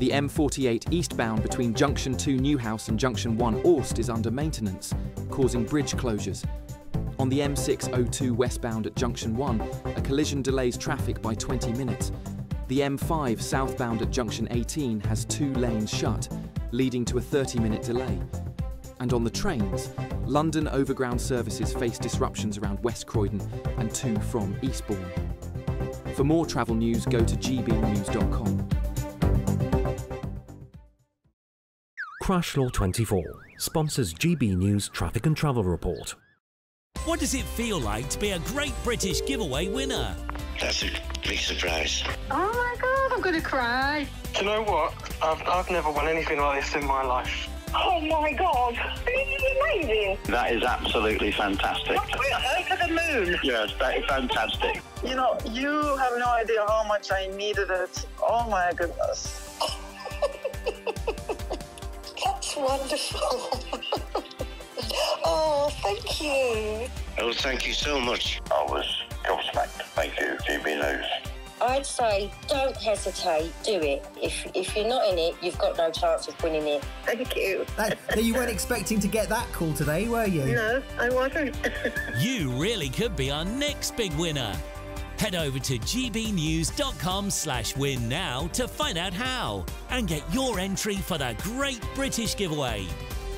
The M48 eastbound between Junction 2 Newhouse and Junction 1 Orst is under maintenance, causing bridge closures. On the M602 westbound at Junction 1, a collision delays traffic by 20 minutes. The M5 southbound at Junction 18 has 2 lanes shut, leading to a 30-minute delay. And on the trains, London Overground services face disruptions around West Croydon and to from Eastbourne. For more travel news, go to GBNews.com. Crash Law 24 sponsors GB News Traffic and Travel Report. What does it feel like to be a Great British Giveaway winner? That's a big surprise. Oh my God, I'm going to cry. Do you know what? I've never won anything like this in my life. Oh my God, this is amazing. That is absolutely fantastic. We're over the moon. Yes, that is fantastic. You know, you have no idea how much I needed it. Oh my goodness. That's wonderful. Oh, thank you. Oh, thank you so much. I was gobsmacked. Thank you, GB News. I'd say don't hesitate, do it. If you're not in it, you've got no chance of winning it. Thank you. You weren't expecting to get that call today, were you? No, I wasn't. You really could be our next big winner. Head over to gbnews.com/win now to find out how and get your entry for the Great British Giveaway.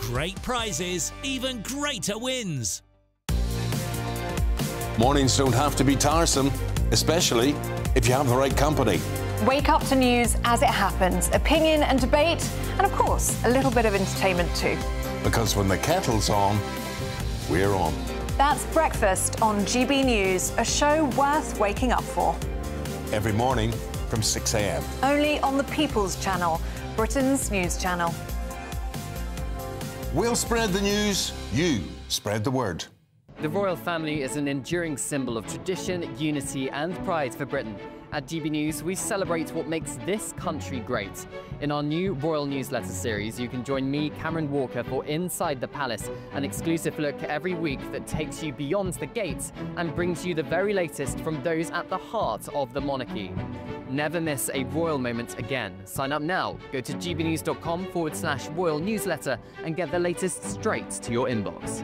Great prizes, even greater wins. Mornings don't have to be tiresome, especially if you have the right company. Wake up to news as it happens, opinion and debate, and of course, a little bit of entertainment too. Because when the kettle's on, we're on. That's Breakfast on GB News, a show worth waking up for. Every morning from 6 a.m. Only on the People's Channel, Britain's news channel. We'll spread the news, you spread the word. The royal family is an enduring symbol of tradition, unity and pride for Britain. At GB News, we celebrate what makes this country great. In our new royal newsletter series, you can join me, Cameron Walker, for Inside the Palace, an exclusive look every week that takes you beyond the gates and brings you the very latest from those at the heart of the monarchy. Never miss a royal moment again. Sign up now. Go to gbnews.com/royal newsletter and get the latest straight to your inbox.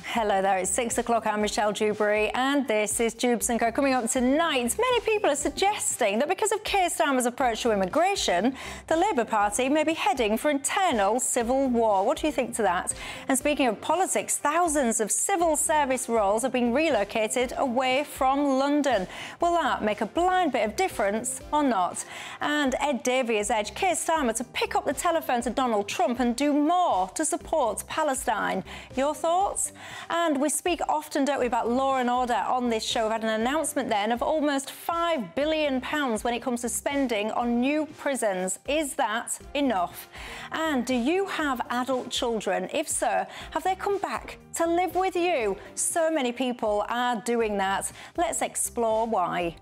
Hello there, it's 6 o'clock. I'm Michelle Dewberry, and this is Dewbs Co. Coming up tonight, many people are suggesting that because of Keir Starmer's approach to immigration, the Labour Party may be heading for internal civil war. What do you think to that? And speaking of politics, thousands of civil service roles are being relocated away from London. Will that make a blind bit of difference or not? And Ed Davey has edged Keir Starmer to pick up the telephone to Donald Trump and do more to support Palestine. Your thoughts? And we speak often, don't we, about law and order on this show. We've had an announcement then of almost £5 billion when it comes to spending on new prisons. Is that enough? And do you have adult children? If so, have they come back to live with you? So many people are doing that. Let's explore why.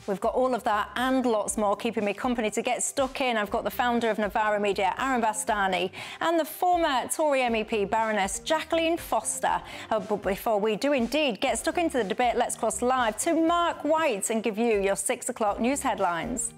We've got all of that and lots more keeping me company to get stuck in. I've got the founder of Novara Media, Aaron Bastani, and the former Tory MEP, Baroness Jacqueline Foster. But before we do indeed get stuck into the debate, let's cross live to Mark White and give you your 6 o'clock news headlines.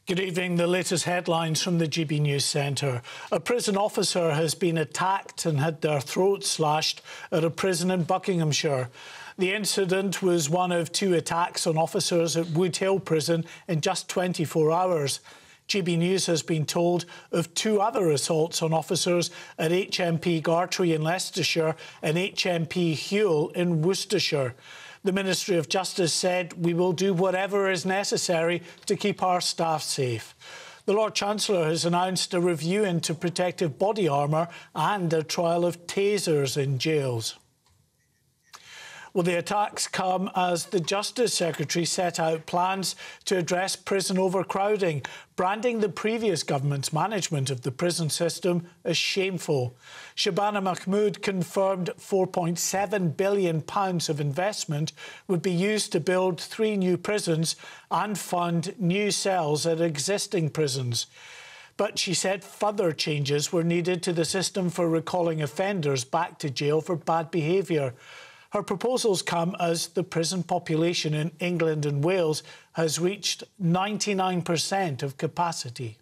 Good evening. The latest headlines from the GB News Centre. A prison officer has been attacked and had their throat slashed at a prison in Buckinghamshire. The incident was one of 2 attacks on officers at Wood Hill Prison in just 24 hours. GB News has been told of 2 other assaults on officers at HMP Gartree in Leicestershire and HMP Hewell in Worcestershire. The Ministry of Justice said, "We will do whatever is necessary to keep our staff safe." The Lord Chancellor has announced a review into protective body armour and a trial of tasers in jails. Well, the attacks come as the Justice Secretary set out plans to address prison overcrowding, branding the previous government's management of the prison system as shameful. Shabana Mahmood confirmed £4.7 billion of investment would be used to build 3 new prisons and fund new cells at existing prisons. But she said further changes were needed to the system for recalling offenders back to jail for bad behaviour. Her proposals come as the prison population in England and Wales has reached 99% of capacity.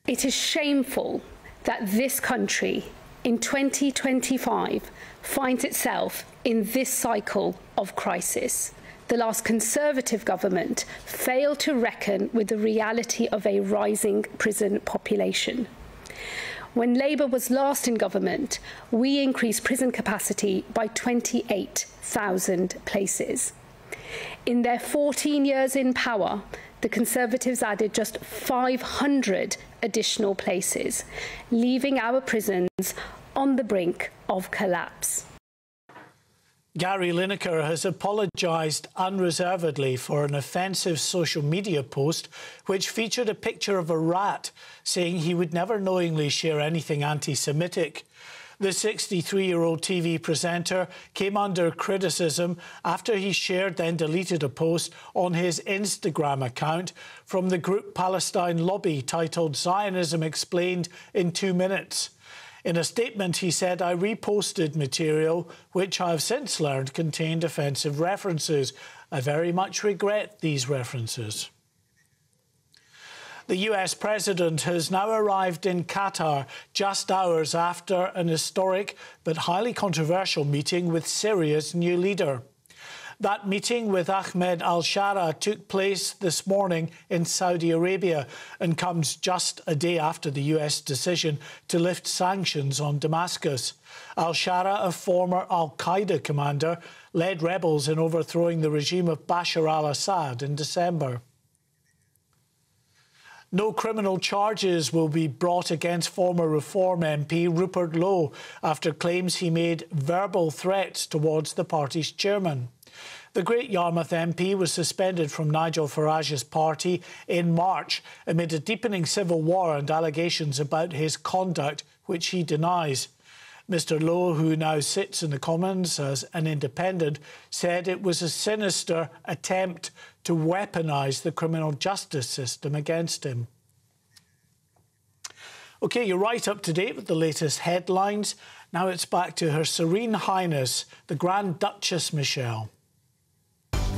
It is shameful that this country in 2025 finds itself in this cycle of crisis. The last Conservative government failed to reckon with the reality of a rising prison population. When Labour was last in government, we increased prison capacity by 28,000 places. In their 14 years in power, the Conservatives added just 500 additional places, leaving our prisons on the brink of collapse. Gary Lineker has apologised unreservedly for an offensive social media post which featured a picture of a rat, saying he would never knowingly share anything anti-Semitic. The 63-year-old TV presenter came under criticism after he shared, then deleted a post on his Instagram account from the group Palestine Lobby titled Zionism Explained in 2 minutes. In a statement, he said, "I reposted material which I have since learned contained offensive references. I very much regret these references." The US president has now arrived in Qatar just hours after an historic but highly controversial meeting with Syria's new leader. That meeting with Ahmed al-Shara took place this morning in Saudi Arabia and comes just a day after the US decision to lift sanctions on Damascus. Al-Shara, a former al-Qaeda commander, led rebels in overthrowing the regime of Bashar al-Assad in December. No criminal charges will be brought against former Reform MP Rupert Lowe after claims he made verbal threats towards the party's chairman. The Great Yarmouth MP was suspended from Nigel Farage's party in March amid a deepening civil war and allegations about his conduct, which he denies. Mr Lowe, who now sits in the Commons as an independent, said it was a sinister attempt to weaponise the criminal justice system against him. OK, you're right up to date with the latest headlines. Now it's back to Her Serene Highness, the Grand Duchess Michelle.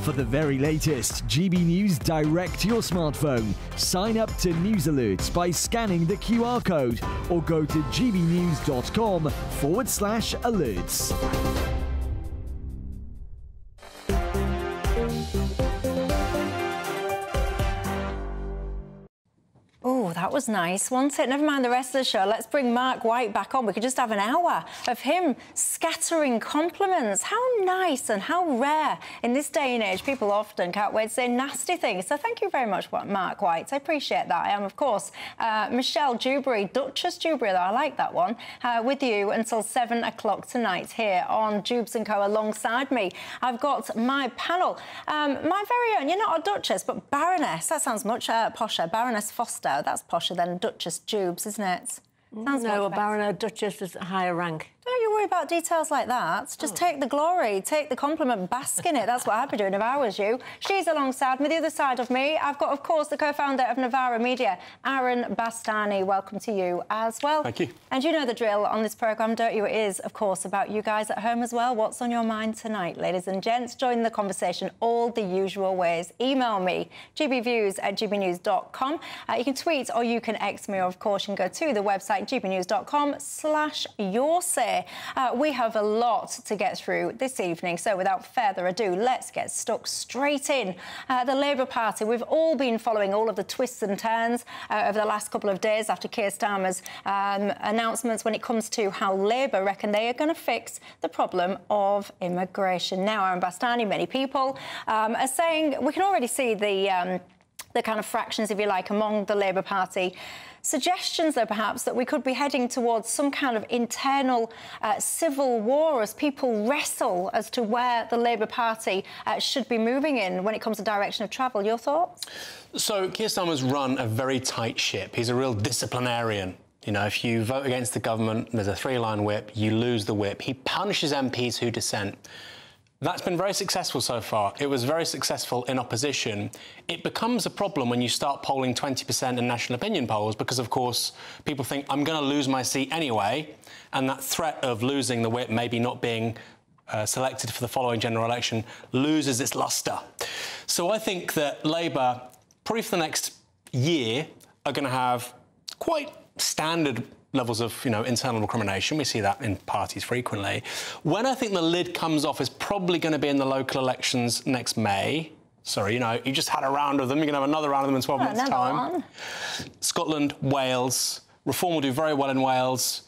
For the very latest GB News direct to your smartphone, sign up to News Alerts by scanning the QR code or go to gbnews.com/alerts. Oh, that was nice, wasn't it? Never mind the rest of the show. Let's bring Mark White back on. We could just have an hour of him scattering compliments. How nice and how rare in this day and age. People often can't wait to say nasty things. So thank you very much, Mark White. I appreciate that. I am, of course, Michelle Dewberry, Duchess Dewberry, though. I like that one, with you until 7 o'clock tonight here on Dewbs Co. Alongside me, I've got my panel. My very own, you're not a Duchess, but Baroness. That sounds much posher. Baroness Foster. That's posher than Duchess Dewbs, isn't it? Sounds no, a Baronet Duchess is a higher rank. Don't you worry about details like that. Just take the glory, take the compliment, bask in it. That's what I'd be doing if I was you. She's alongside me. The other side of me, I've got, of course, the co-founder of Novara Media, Aaron Bastani. Welcome to you as well. Thank you. And you know the drill on this programme, don't you? It is, of course, about you guys at home as well. What's on your mind tonight, ladies and gents? Join the conversation all the usual ways. Email me, gbviews@gbnews.com. You can tweet or you can X me, or, of course, you can go to the website, gbnews.com/yoursay. We have a lot to get through this evening, so without further ado, let's get stuck straight in. The Labour Party, we've all been following all of the twists and turns over the last couple of days after Keir Starmer's announcements when it comes to how Labour reckon they are going to fix the problem of immigration. Now, Aaron Bastani, many people are saying we can already see the the kind of fractions, if you like, among the Labour Party. Suggestions, though, perhaps, that we could be heading towards some kind of internal civil war as people wrestle as to where the Labour Party should be moving in when it comes to direction of travel. Your thoughts? So Keir Starmer's run a very tight ship. He's a real disciplinarian. You know, if you vote against the government, there's a three-line whip, you lose the whip. He punishes MPs who dissent. That's been very successful so far. It was very successful in opposition. It becomes a problem when you start polling 20% in national opinion polls because, of course, people think, I'm going to lose my seat anyway, and that threat of losing the whip, maybe not being selected for the following general election, loses its lustre. So I think that Labour, probably for the next year, are going to have quite standard levels of, you know, internal recrimination. We see that in parties frequently. When I think the lid comes off is probably going to be in the local elections next May. Sorry, you know, you just had a round of them. You're going to have another round of them in 12 months' time. Scotland, Wales. Reform will do very well in Wales.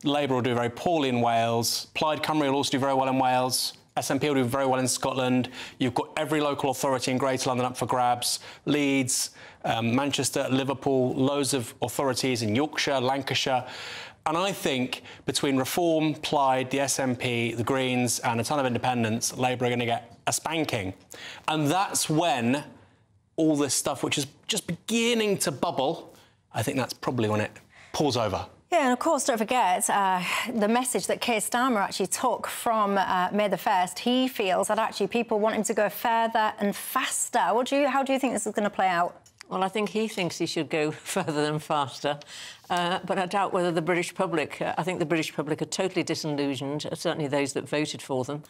Labour will do very poorly in Wales. Plaid Cymru will also do very well in Wales. SNP will do very well in Scotland. You've got every local authority in Greater London up for grabs. Leeds, Manchester, Liverpool, loads of authorities in Yorkshire, Lancashire. And I think between Reform, Plaid, the SNP, the Greens and a ton of independents, Labour are going to get a spanking. And that's when all this stuff, which is just beginning to bubble, I think that's probably when it pulls over. Yeah, and of course, don't forget the message that Keir Starmer actually took from May the 1st. He feels that actually people want him to go further and faster. How do you think this is going to play out? Well, I think he thinks he should go further and faster. But I doubt whether the British public... I think the British public are totally disillusioned, certainly those that voted for them.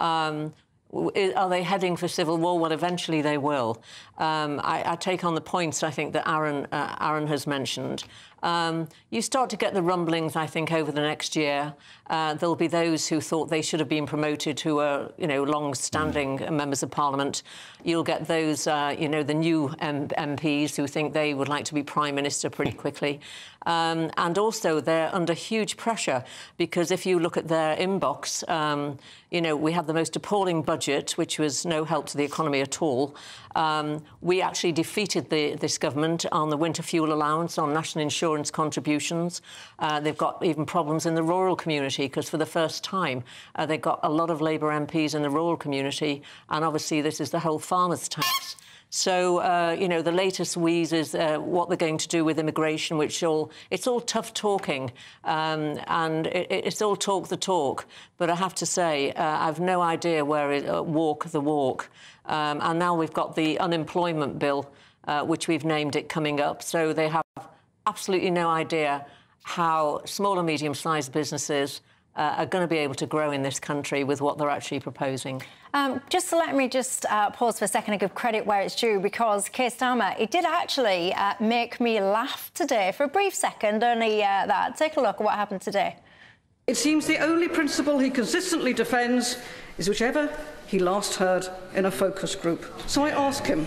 Are they heading for civil war? Well, eventually they will. I take on the points, I think, that Aaron has mentioned. You start to get the rumblings, I think, over the next year. There'll be those who thought they should have been promoted who are, you know, long-standing members of Parliament. You'll get those, you know, the new MPs who think they would like to be Prime Minister pretty quickly. And also they're under huge pressure because if you look at their inbox, you know, we have the most appalling budget, which was no help to the economy at all. We actually defeated this government on the winter fuel allowance, on national insurance contributions. They've got even problems in the rural community because for the first time they've got a lot of Labour MPs in the rural community, and obviously this is the whole farmers' tax. So, you know, the latest wheeze is what they're going to do with immigration, which it's all tough talking, and it's all talk the talk. But I have to say, I've no idea where it walk the walk. And now we've got the unemployment bill, which we've named it, coming up. So they have absolutely no idea how small and medium-sized businesses are going to be able to grow in this country with what they're actually proposing. Just let me pause for a second and give credit where it's due, because Keir Starmer, it did actually make me laugh today for a brief second, only that. Take a look at what happened today. It seems the only principle he consistently defends is whichever he last heard in a focus group. So I ask him,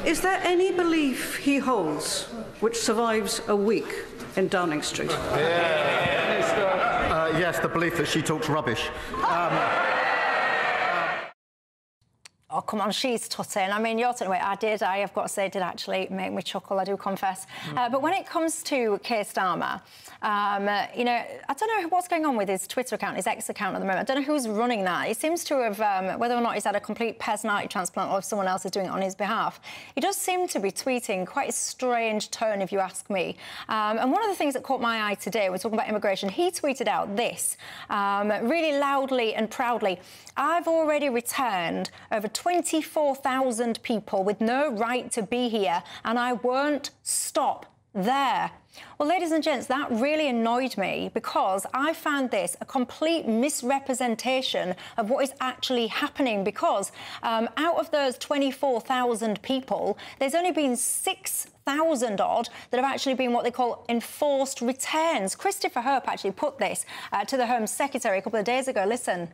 is there any belief he holds which survives a week in Downing Street? Yes, the belief that she talks rubbish. Oh, come on, she's tutting. I mean, you're tutting away. I have got to say, it did actually make me chuckle, I do confess. But when it comes to Keir Starmer, you know, I don't know what's going on with his Twitter account, his X account at the moment. I don't know who's running that. He seems to have, whether or not he's had a complete personality transplant or if someone else is doing it on his behalf, he does seem to be tweeting quite a strange tone, if you ask me. And one of the things that caught my eye today, we're talking about immigration, he tweeted out this, really loudly and proudly: I've already returned over 24,000 people with no right to be here, and I won't stop there. Well, ladies and gents, that really annoyed me because I found this a complete misrepresentation of what is actually happening, because out of those 24,000 people, there's only been 6,000 odd that have actually been what they call enforced returns. Christopher Hope actually put this to the Home Secretary a couple of days ago. Listen.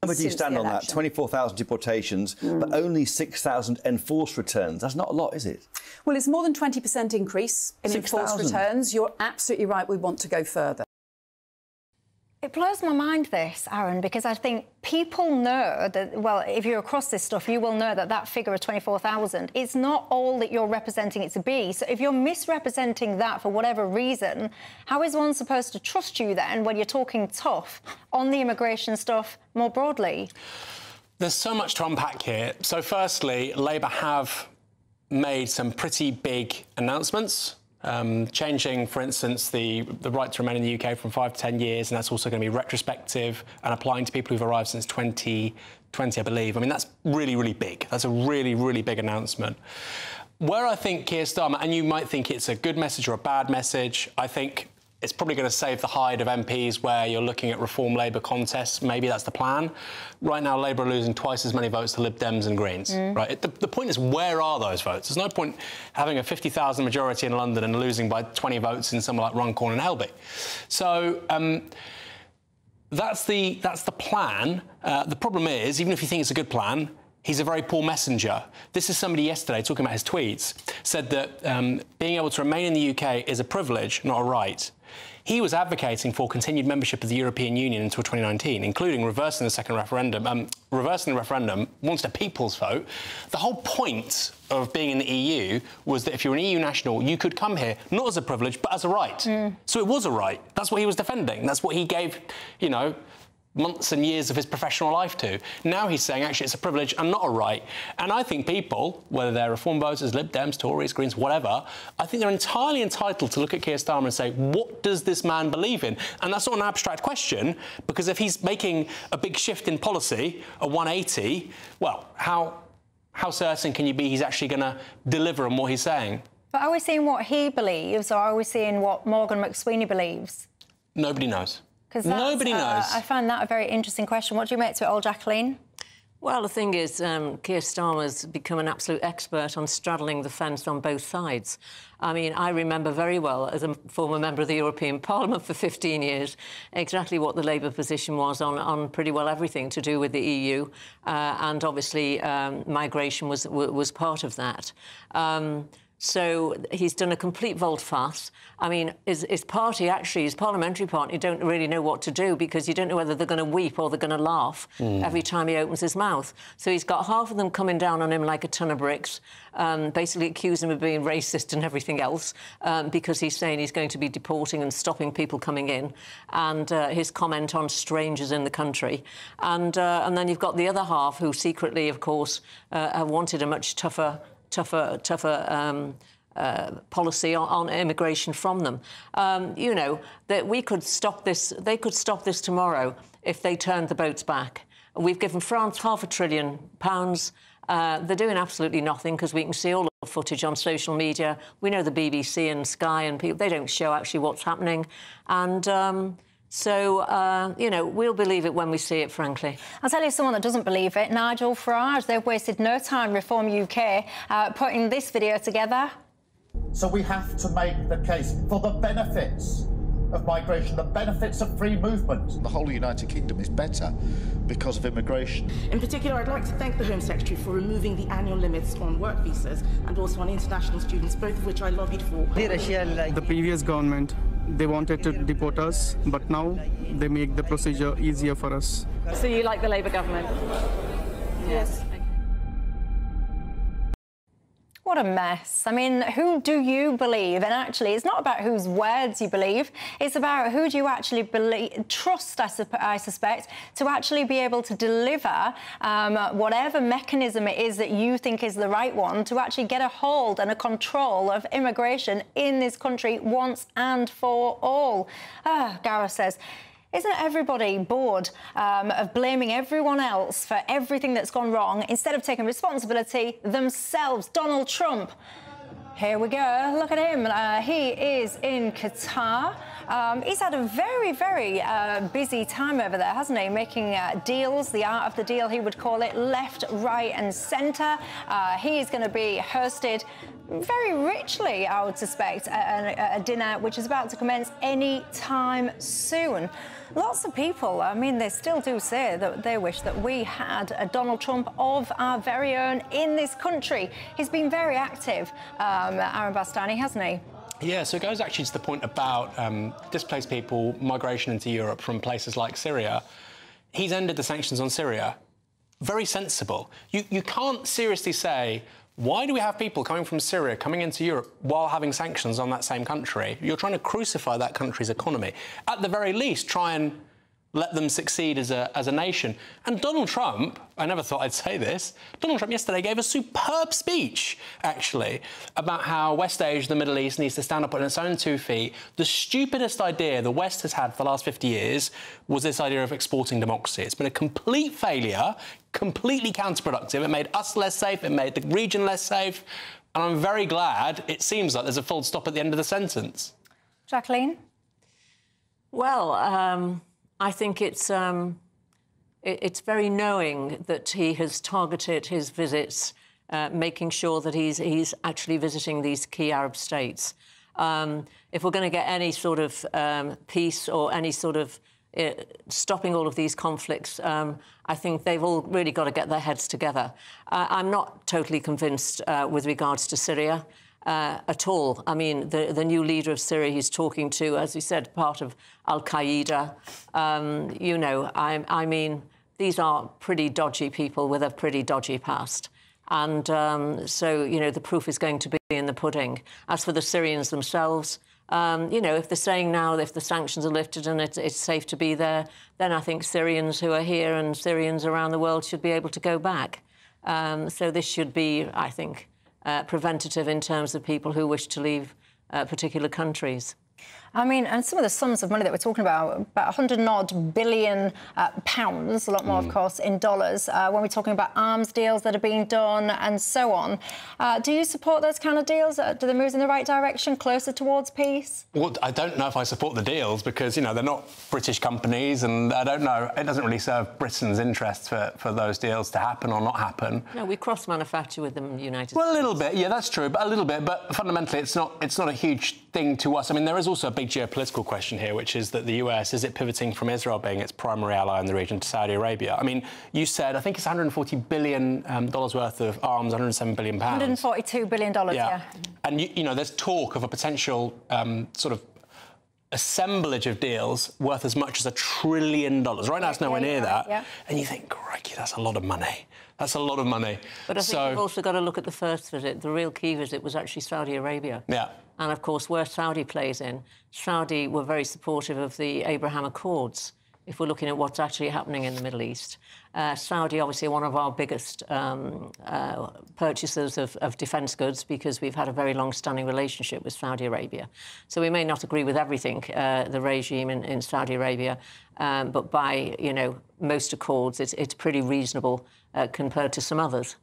Where do you stand on that? 24,000 deportations, but only 6,000 enforced returns. That's not a lot, is it? Well, it's more than 20% increase in enforced returns. You're absolutely right, we want to go further. It It blows my mind, this, Aaron, because I think people know that, well, if you're across this stuff, you will know that that figure of 24,000, it's not all that you're representing it to be. So if you're misrepresenting that for whatever reason, how is one supposed to trust you then when you're talking tough on the immigration stuff more broadly? There's so much to unpack here. So firstly, Labour have made some pretty big announcements. Changing, for instance, the right to remain in the UK from 5 to 10 years, and that's also going to be retrospective and applying to people who've arrived since 2020, I believe. I mean, that's really, really big. That's a really, really big announcement. Where I think Keir Starmer, and you might think it's a good message or a bad message, I think it's probably going to save the hide of MPs where you're looking at Reform Labour contests. Maybe that's the plan. Right now, Labour are losing twice as many votes to Lib Dems and Greens. Right? The point is, where are those votes? There's no point having a 50,000 majority in London and losing by 20 votes in somewhere like Runcorn and Helby. So that's the plan. The problem is, even if you think it's a good plan, he's a very poor messenger. This is somebody yesterday, talking about his tweets, said that being able to remain in the UK is a privilege, not a right. He was advocating for continued membership of the European Union until 2019, including reversing the second referendum. Reversing the referendum, once a people's vote. The whole point of being in the EU was that if you're an EU national, you could come here, not as a privilege, but as a right. So it was a right. That's what he was defending. That's what he gave, you know, months and years of his professional life to. Now he's saying, actually, it's a privilege and not a right. And I think people, whether they're Reform voters, Lib Dems, Tories, Greens, whatever, I think they're entirely entitled to look at Keir Starmer and say, what does this man believe in? And that's not an abstract question, because if he's making a big shift in policy, a 180, well, how certain can you be he's actually going to deliver on what he's saying? But are we seeing what he believes, or are we seeing what Morgan McSweeney believes? Nobody knows. Nobody knows. I find that a very interesting question. What do you make to it all, Jacqueline? Well, the thing is, Keir Starmer's become an absolute expert on straddling the fence on both sides. I mean, I remember very well, as a former member of the European Parliament for 15 years, exactly what the Labour position was on pretty well everything to do with the EU, and obviously migration was part of that. So he's done a complete volte-face. I mean, his party, actually, his parliamentary party, don't really know what to do, because you don't know whether they're going to weep or they're going to laugh every time he opens his mouth. So he's got half of them coming down on him like a ton of bricks, basically accusing him of being racist and everything else, because he's saying he's going to be deporting and stopping people coming in, and his comment on strangers in the country. And then you've got the other half who secretly, of course, have wanted a much tougher policy on immigration from them. You know, that we could stop this. They could stop this tomorrow if they turned the boats back. We've given France £500 billion. They're doing absolutely nothing, because we can see all the footage on social media. We know the BBC and Sky and people, they don't show actually what's happening. And so, you know, we'll believe it when we see it, frankly. I'll tell you someone that doesn't believe it, Nigel Farage. They've wasted no time, Reform UK, putting this video together. So we have to make the case for the benefits of migration, the benefits of free movement. The whole United Kingdom is better because of immigration. In particular, I'd like to thank the Home Secretary for removing the annual limits on work visas and also on international students, both of which I lobbied for. The previous government, they wanted to deport us, but now they make the procedure easier for us. So you like the Labour government? Yes. What a mess. I mean, who do you believe? And actually, it's not about whose words you believe. It's about who do you actually trust, I suspect, to actually be able to deliver whatever mechanism it is that you think is the right one to actually get a hold and a control of immigration in this country once and for all. Gareth says, isn't everybody bored of blaming everyone else for everything that's gone wrong instead of taking responsibility themselves? Donald Trump. Here we go. Look at him. He is in Qatar. He's had a very, very busy time over there, hasn't he? Making deals, the art of the deal, he would call it, left, right and centre. He is going to be hosted very richly, I would suspect, at a dinner which is about to commence any time soon. Lots of people, I mean, they still do say that they wish that we had a Donald Trump of our very own in this country. He's been very active, Aaron Bastani, hasn't he? Yeah, so it goes actually to the point about displaced people, migration into Europe from places like Syria. He's ended the sanctions on Syria. Very sensible. You can't seriously say, why do we have people coming from Syria coming into Europe while having sanctions on that same country? You're trying to crucify that country's economy. At the very least, try and let them succeed as a nation. And Donald Trump, I never thought I'd say this, Donald Trump yesterday gave a superb speech, actually, about how West Asia, the Middle East, needs to stand up on its own 2 feet. The stupidest idea the West has had for the last 50 years was this idea of exporting democracy. It's been a complete failure, completely counterproductive. It made us less safe, it made the region less safe, and I'm very glad it seems like there's a full stop at the end of the sentence. Jacqueline? Well, I think it's very knowing that he has targeted his visits, making sure that he's actually visiting these key Arab states. If we're going to get any sort of peace or any sort of stopping all of these conflicts, I think they've all really got to get their heads together. I'm not totally convinced with regards to Syria. At all. I mean, the new leader of Syria he's talking to, as we said, part of Al-Qaeda. You know, I mean, these are pretty dodgy people with a pretty dodgy past. And so, you know, the proof is going to be in the pudding. As for the Syrians themselves, you know, if they're saying now if the sanctions are lifted and it's safe to be there, then I think Syrians who are here and Syrians around the world should be able to go back. So this should be, I think, preventative in terms of people who wish to leave particular countries. I mean, and some of the sums of money that we're talking about 100-odd billion pounds, a lot more, of course, in dollars, when we're talking about arms deals that are being done and so on. Do you support those kind of deals? Do they move in the right direction, closer towards peace? Well, I don't know if I support the deals because, you know, they're not British companies and I don't know, it doesn't really serve Britain's interests for those deals to happen or not happen. No, we cross-manufacture with them in the United States. Well, a little bit, yeah, that's true, but a little bit. But fundamentally, it's not a huge thing to us. I mean, there is also a big geopolitical question here, which is that the US, is it pivoting from Israel being its primary ally in the region to Saudi Arabia? I mean, you said, I think it's $140 billion worth of arms, $107 billion. $142 billion, yeah. And, you know, there's talk of a potential sort of assemblage of deals worth as much as $1 trillion. Right now, it's nowhere near that. Yeah. And you think, crikey, that's a lot of money. That's a lot of money. But I think you've also got to look at the first visit. The real key visit was actually Saudi Arabia. Yeah. And, of course, where Saudi plays in, Saudi were very supportive of the Abraham Accords, if we're looking at what's actually happening in the Middle East. Saudi, obviously, one of our biggest purchasers of defence goods because we've had a very long-standing relationship with Saudi Arabia. So we may not agree with everything, the regime in Saudi Arabia, but by, you know, most accords, it's pretty reasonable compared to some others.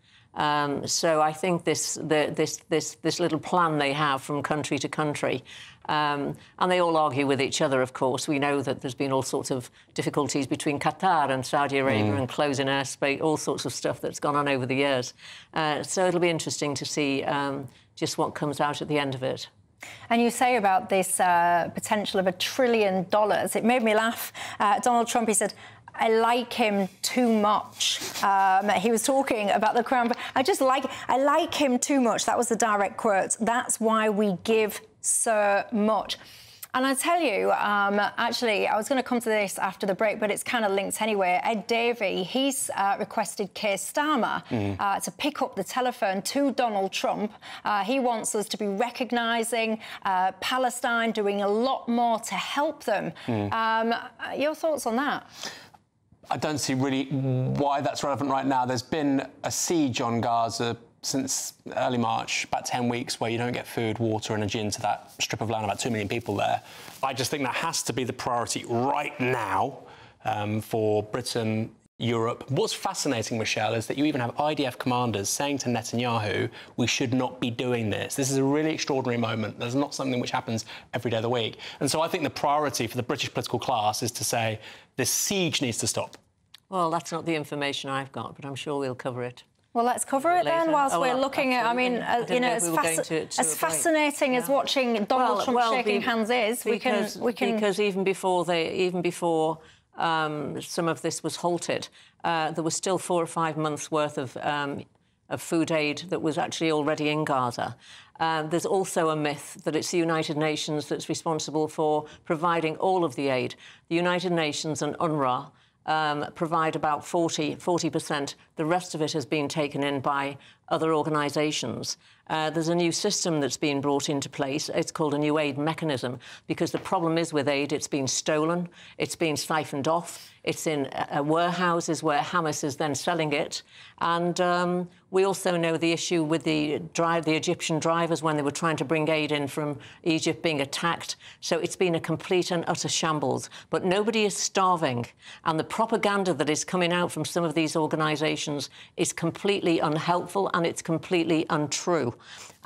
So I think this little plan they have from country to country, and they all argue with each other, of course. We know that there's been all sorts of difficulties between Qatar and Saudi Arabia and closing airspace, all sorts of stuff that's gone on over the years. So it'll be interesting to see just what comes out at the end of it. And you say about this potential of $1 trillion. It made me laugh. Donald Trump, he said, I like him too much. He was talking about the crown. I like him too much. That was the direct quote. That's why we give so much. And I tell you, actually, I was going to come to this after the break, but it's kind of linked anyway. Ed Davey, he's requested Keir Starmer to pick up the telephone to Donald Trump. He wants us to be recognising Palestine, doing a lot more to help them. Your thoughts on that? I don't see really why that's relevant right now. There's been a siege on Gaza since early March, about 10 weeks, where you don't get food, water and a gin to that strip of land, about 2 million people there. I just think that has to be the priority right now for Britain, Europe. What's fascinating, Michelle, is that you even have IDF commanders saying to Netanyahu, we should not be doing this. This is a really extraordinary moment. There's not something which happens every day of the week. And so I think the priority for the British political class is to say this siege needs to stop. Well, that's not the information I've got, but I'm sure we'll cover it. Well, let's cover it then whilst we're looking at, I mean, you know, as fascinating as watching Donald Trump shaking hands is, we can... Because even before some of this was halted, there was still 4 or 5 months worth of of food aid that was actually already in Gaza. There's also a myth that it's the United Nations that's responsible for providing all of the aid. The United Nations and UNRWA provide about 40%. The rest of it has been taken in by other organisations. There's a new system that's been brought into place. It's called a new aid mechanism, because the problem is with aid, it's been stolen, it's been siphoned off, it's in warehouses where Hamas is then selling it. And we also know the issue with the Egyptian drivers when they were trying to bring aid in from Egypt being attacked. So it's been a complete and utter shambles. But nobody is starving. And the propaganda that is coming out from some of these organisations is completely unhelpful and it's completely untrue.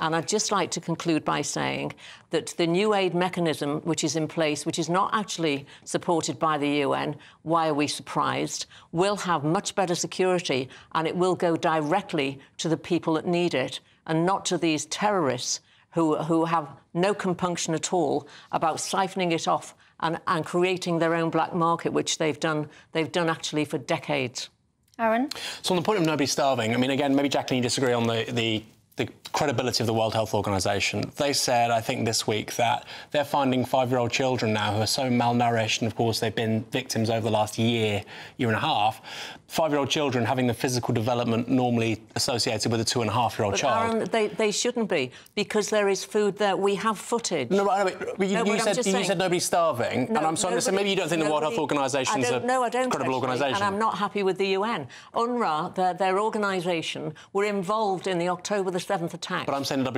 And I'd just like to conclude by saying that the new aid mechanism, which is in place, which is not actually supported by the UN, why are we surprised, will have much better security and it will go directly to the people that need it and not to these terrorists who have no compunction at all about siphoning it off and creating their own black market, which they've done actually for decades. Aaron? So on the point of nobody starving, I mean, again, maybe Jacqueline, you disagree on the credibility of the World Health Organization. They said, I think this week, that they're finding 5-year-old children now who are so malnourished, and of course they've been victims over the last year and a half, 5-year-old children having the physical development normally associated with a 2-and-a-half-year-old child. Aaron, they shouldn't be, because there is food there. We have footage. No, but you said nobody's starving, and I'm sorry, maybe you don't think the World Health Organisation is a credible organisation. And I'm not happy with the UN. UNRWA, their organisation, were involved in the October the 7th attack. But I'm saying the WHO.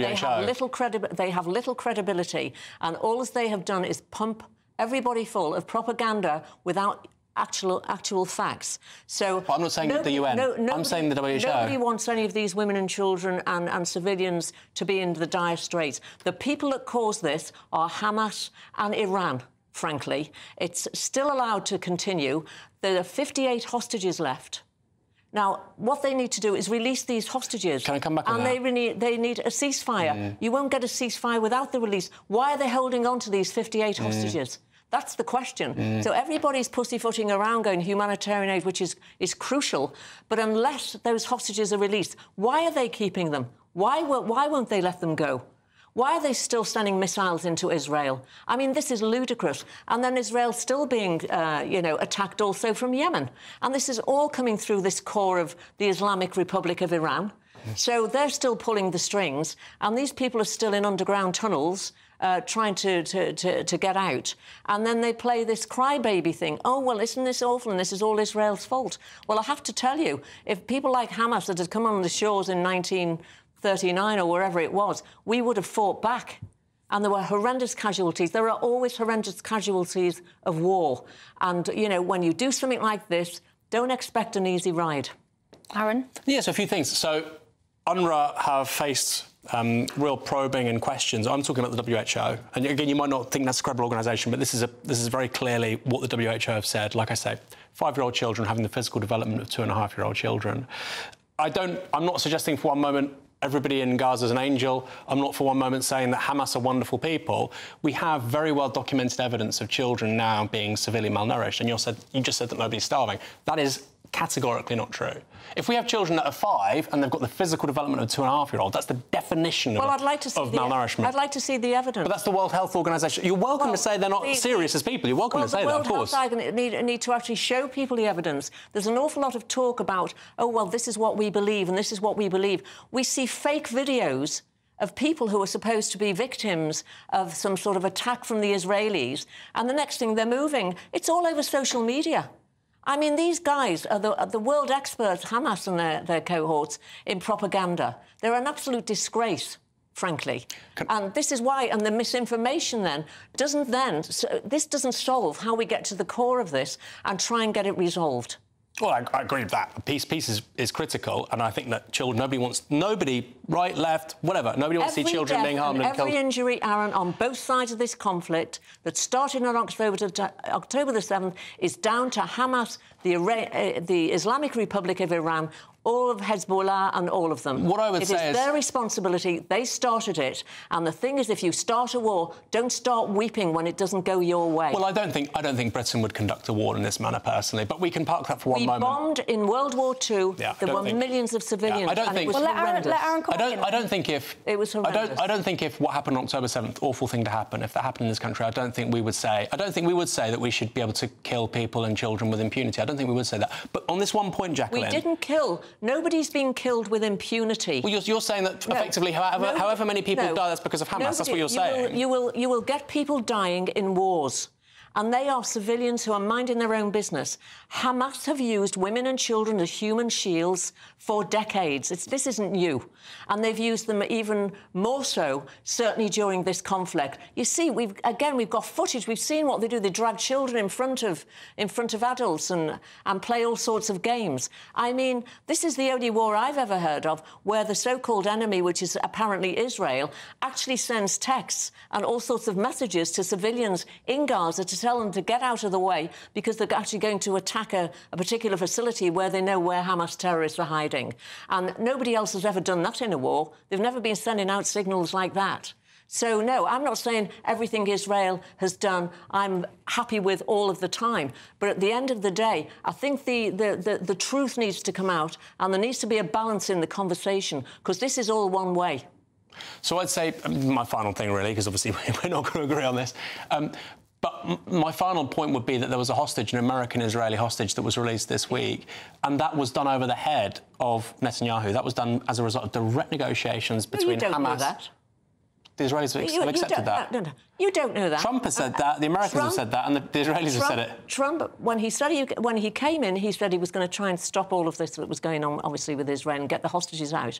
They have little credibility, and all they have done is pump everybody full of propaganda without actual facts. So I'm not saying the UN. I'm saying the WHO. Nobody wants any of these women and children and civilians to be in the dire straits. The people that cause this are Hamas and Iran. Frankly, it's still allowed to continue. There are 58 hostages left. Now, what they need to do is release these hostages. Can I come back on that? And they need a ceasefire. You won't get a ceasefire without the release. Why are they holding on to these 58 hostages? That's the question. So everybody's pussyfooting around going humanitarian aid, which is crucial. But unless those hostages are released, why are they keeping them? Why won't they let them go? Why are they still sending missiles into Israel? I mean, this is ludicrous. And then Israel's still being, attacked also from Yemen. And this is all coming through this core of the Islamic Republic of Iran. So they're still pulling the strings, and these people are still in underground tunnels trying to get out. And then they play this crybaby thing. Oh, well, isn't this awful, and this is all Israel's fault? Well, I have to tell you, if people like Hamas that had come on the shores in 1939 or wherever it was, we would have fought back. And there were horrendous casualties. There are always horrendous casualties of war. And, when you do something like this, don't expect an easy ride. Aaron? Yes, a few things. So UNRWA have faced real probing and questions. I'm talking about the WHO. And again, you might not think that's a credible organisation, but this is very clearly what the WHO have said. Like I say, 5-year-old children having the physical development of 2-and-a-half-year-old children. I'm not suggesting for one moment everybody in Gaza is an angel. I'm not for one moment saying that Hamas are wonderful people. We have very well documented evidence of children now being severely malnourished, and you just said that nobody's starving. That is categorically not true. If we have children that are 5 and they've got the physical development of a 2-and-a-half-year-old, that's the definition of malnourishment. I'd like to see the evidence. But that's the World Health Organization. You're welcome to say they're not serious as people. You're welcome to say that, of course. The World Health need to actually show people the evidence. There's an awful lot of talk about, oh, well, this is what we believe and this is what we believe. We see fake videos of people who are supposed to be victims of some sort of attack from the Israelis, and the next thing they're moving. It's all over social media. I mean, these guys are the world experts, Hamas and their cohorts, in propaganda. They're an absolute disgrace, frankly. And this is why, and the misinformation this doesn't solve how we get to the core of this and try and get it resolved. Well, I agree with that. Peace is critical, and I think that nobody, right, left, whatever, nobody wants to see children being harmed and killed. Every injury, Aaron, on both sides of this conflict that started on October the 7th is down to Hamas, the Islamic Republic of Iran, all of Hezbollah and all of them. What I would say is... It is their responsibility. They started it. And the thing is, if you start a war, don't start weeping when it doesn't go your way. Well, I don't think Britain would conduct a war in this manner, personally, but we can park that for one moment. We bombed in World War II. Yeah, there were millions of civilians, and it was horrendous. I don't think if... It was horrendous. I don't think if what happened on October 7th, awful thing to happen, if that happened in this country, I don't think we would say that we should be able to kill people and children with impunity. I don't think we would say that. But on this one point, Jacqueline... We didn't kill. Nobody's been killed with impunity. Well, you're saying that effectively, however many people die, that's because of Hamas. That's what you're saying. You will get people dying in wars. And they are civilians who are minding their own business. Hamas have used women and children as human shields for decades. This isn't new. And they've used them even more so, certainly during this conflict. You see, we've got footage. We've seen what they do. They drag children in front of adults and play all sorts of games. I mean, this is the only war I've ever heard of where the so-called enemy, which is apparently Israel, actually sends texts and all sorts of messages to civilians in Gaza to tell them to get out of the way because they're actually going to attack a particular facility where they know where Hamas terrorists are hiding. And nobody else has ever done that in a war. They've never been sending out signals like that. So, no, I'm not saying everything Israel has done I'm happy with all of the time. But at the end of the day, I think the truth needs to come out and there needs to be a balance in the conversation because this is all one way. So I'd say my final thing, really, because obviously we're not going to agree on this. But my final point would be that there was a hostage, an American-Israeli hostage, that was released this week, and that was done over the head of Netanyahu. That was done as a result of direct negotiations between Hamas... Know that. The Israelis have accepted that. No. You don't know that. Trump has said that, the Americans have said that, and the Israelis have said it. Trump, when he came in, he said he was going to try and stop all of this that was going on, obviously, with Israel and get the hostages out.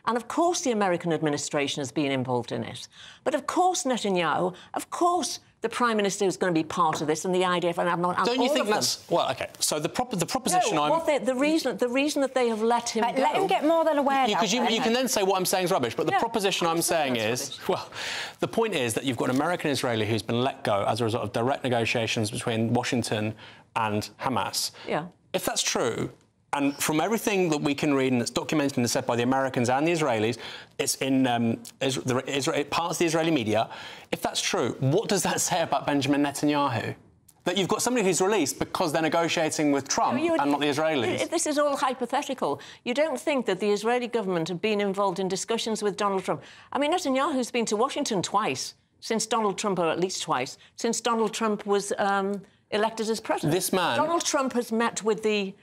And, of course, the American administration has been involved in it. But, of course, Netanyahu, of course... the Prime Minister is going to be part of this, and the IDF, and I'm not. Don't you think that's well? OK, so the proposition the reason that they have let him go. Let him get more than aware. Because you can then say what I'm saying is rubbish, but the proposition I'm saying is the point is that you've got an American Israeli who's been let go as a result of direct negotiations between Washington and Hamas. Yeah. If that's true. And from everything that we can read and that's documented and said by the Americans and the Israelis, it's in parts of the Israeli media. If that's true, what does that say about Benjamin Netanyahu? That you've got somebody who's released because they're negotiating with Trump and not the Israelis. This is all hypothetical. You don't think that the Israeli government have been involved in discussions with Donald Trump? I mean, Netanyahu's been to Washington twice since Donald Trump, or at least twice, since Donald Trump was elected as president. This man... Donald Trump has met with the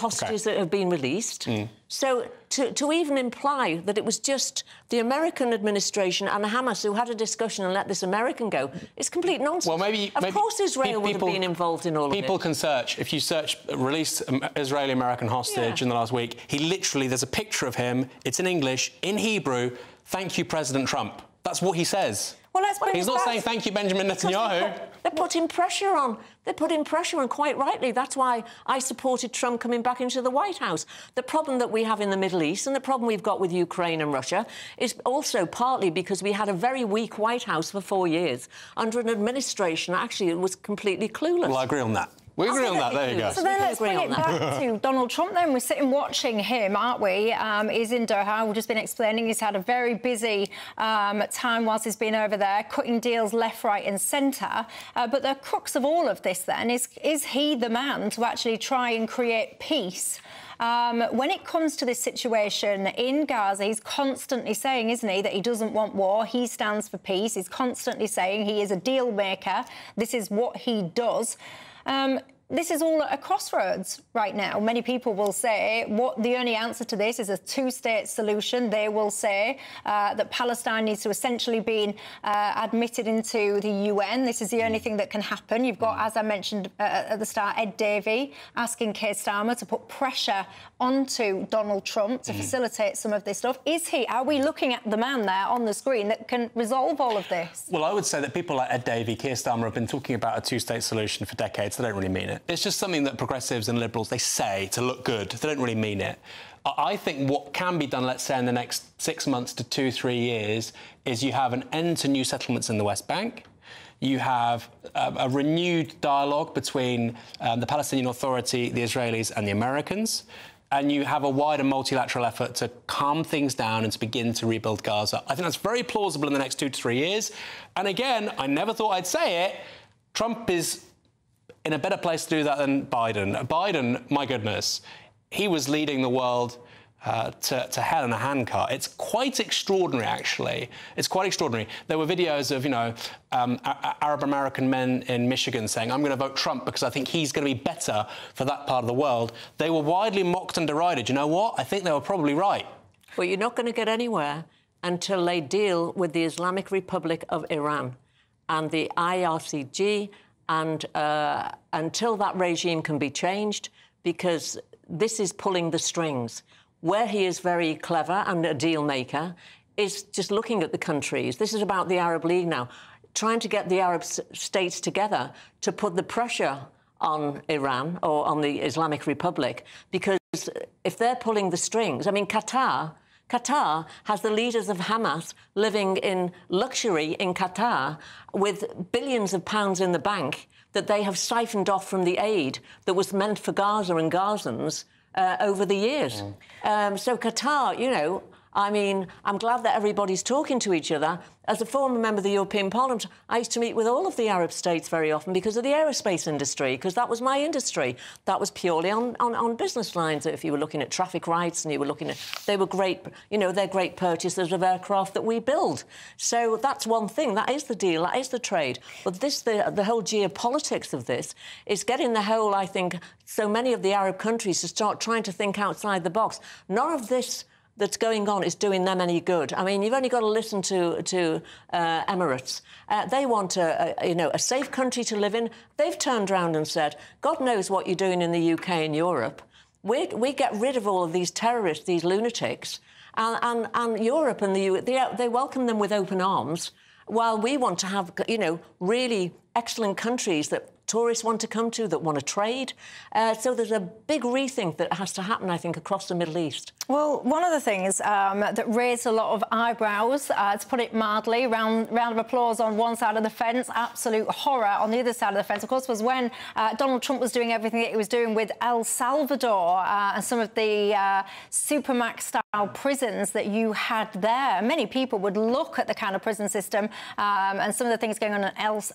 hostages that have been released. So to even imply that it was just the American administration and Hamas who had a discussion and let this American go is complete nonsense. Well, maybe... Of course Israel would have been involved in all of it. People can search. If you search released Israeli-American hostage in the last week, he literally... There's a picture of him. It's in English, in Hebrew. Thank you, President Trump. That's what he says. Well, he's not saying thank you, Benjamin Netanyahu. They're putting pressure on. They're putting pressure on, quite rightly. That's why I supported Trump coming back into the White House. The problem that we have in the Middle East and the problem we've got with Ukraine and Russia is also partly because we had a very weak White House for 4 years under an administration actually that was completely clueless. Well, I agree on that. We agree on that, there you go. So then let's bring it back to Donald Trump then. We're sitting watching him, aren't we? He's in Doha. We've just been explaining he's had a very busy time whilst he's been over there, cutting deals left, right and centre. But the crux of all of this then is he the man to actually try and create peace? When it comes to this situation in Gaza, he's constantly saying, isn't he, that he doesn't want war. He stands for peace. He's constantly saying he is a deal maker. This is what he does. This is all at a crossroads right now. Many people will say the only answer to this is a two-state solution. They will say that Palestine needs to essentially be admitted into the UN. This is the only thing that can happen. You've got, as I mentioned at the start, Ed Davey asking Keir Starmer to put pressure onto Donald Trump to facilitate some of this stuff. Are we looking at the man there on the screen that can resolve all of this? Well, I would say that people like Ed Davey, Keir Starmer have been talking about a two-state solution for decades. They don't really mean it. It's just something that progressives and Liberals, they say to look good. They don't really mean it. I think what can be done, let's say, in the next 6 months to 2-3 years, is you have an end to new settlements in the West Bank. You have a renewed dialogue between the Palestinian Authority, the Israelis and the Americans. and you have a wider multilateral effort to calm things down and to begin to rebuild Gaza. I think that's very plausible in the next 2 to 3 years. And again, I never thought I'd say it, Trump is in a better place to do that than Biden. Biden, my goodness, he was leading the world to hell in a handcart. It's quite extraordinary, actually. It's quite extraordinary. There were videos of, Arab American men in Michigan saying, I'm going to vote Trump because I think he's going to be better for that part of the world. They were widely mocked and derided. You know what? I think they were probably right. Well, you're not going to get anywhere until they deal with the Islamic Republic of Iran and the IRGC, and until that regime can be changed, because this is pulling the strings. Where he is very clever and a deal maker is just looking at the countries. This is about the Arab League now, trying to get the Arab states together to put the pressure on Iran or on the Islamic Republic, because if they're pulling the strings, I mean, Qatar has the leaders of Hamas living in luxury in Qatar with billions of pounds in the bank that they have siphoned off from the aid that was meant for Gaza and Gazans over the years. So Qatar, I mean, I'm glad that everybody's talking to each other. As a former member of the European Parliament, I used to meet with all of the Arab states very often because of the aerospace industry, because that was my industry. That was purely on business lines. If you were looking at traffic rights and you were looking at... They were great, they're great purchasers of aircraft that we build. So that's one thing. That is the deal. That is the trade. But the whole geopolitics of this is getting the whole, I think, so many of the Arab countries to start trying to think outside the box. None of this that's going on is doing them any good. I mean, you've only got to listen to Emirates. They want a safe country to live in. They've turned around and said, God knows what you're doing in the UK and Europe. We get rid of all of these terrorists, these lunatics, and Europe and they welcome them with open arms, while we want to have, really excellent countries that tourists want to come to, that want to trade. So there's a big rethink that has to happen, I think, across the Middle East. Well, one of the things that raised a lot of eyebrows, to put it mildly, round of applause on one side of the fence, absolute horror on the other side of the fence, of course, was when Donald Trump was doing everything that he was doing with El Salvador and some of the Supermax-style prisons that you had there. Many people would look at the kind of prison system and some of the things going on